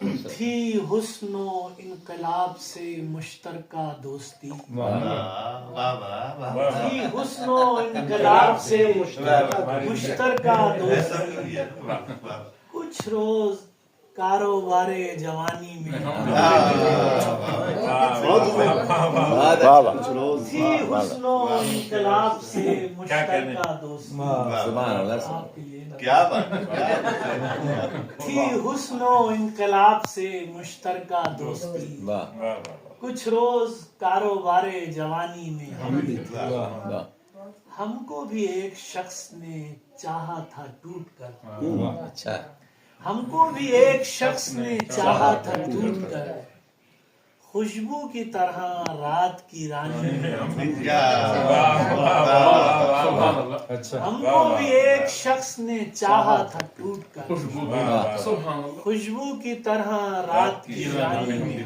تھی حسن و انقلاب سے مشترکہ دوستی، تھی حسن و انقلاب سے مشترکہ دوستی، کچھ روز کاروبار جوانی میں تھی حسن و انقلاب سے مشترکہ دوستی، تھی حسن و انقلاب سے مشترکہ دوستی، کچھ روز کاروبار جوانی میں ہم کو بھی ایک شخص نے چاہا تھا ٹوٹ کر، ہم کو بھی ایک شخص نے چاہا تھا ٹوٹ کر، خوشبو کی طرح رات کی رانی میں ہم کو بھی ایک شخص نے چاہا تھا ٹوٹ کر، خوشبو کی طرح رات کی رانی میں